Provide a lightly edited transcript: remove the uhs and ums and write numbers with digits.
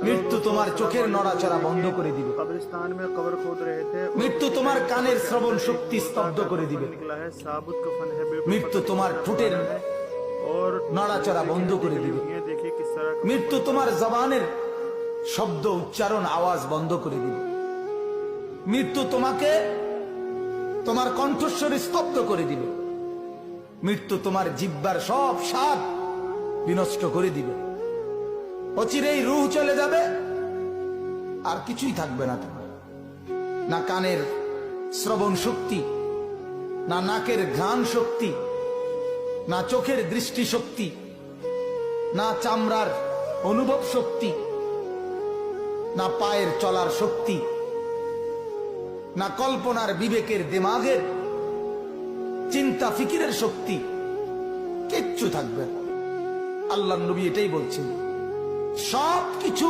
মৃত্যু তোমার চোখের নড়াচড়া বন্ধ করে দিবে। कब्रिस्तान में कब्र खोद रहे थे। মৃত্যু তোমার কানের শ্রবণ শক্তি স্তব্ধ করে দিবে। निकला है साबुत कफन है, बिल्कुल মৃত্যু তোমার ঠোঁটের और নড়াচড়া বন্ধ করে দিবে। देखिए किस तरह মৃত্যু তোমার জবানের শব্দ উচ্চারণ আওয়াজ বন্ধ করে দিবে। মৃত্যু তোমাকে তোমার কণ্ঠস্বর স্তব্ধ করে দিবে। মৃত্যু তোমার জিহ্বার সব স্বাদ বিনষ্ট করে দিবে। অচিরেই রূহ চলে যাবে, আর কিছুই থাকবে না তোমার। না কানের শ্রবণ শক্তি, না নাকের ঘ্রাণ শক্তি, না চোখের দৃষ্টি শক্তি, না চামড়ার অনুভব শক্তি, না পায়ের চলার শক্তি, না কল্পনার বিবেকের দিমাগের চিন্তা ফিকিরের শক্তি, কিচ্ছু থাকবে না। আল্লাহর নবী এটাই বলছেন, সব কিছু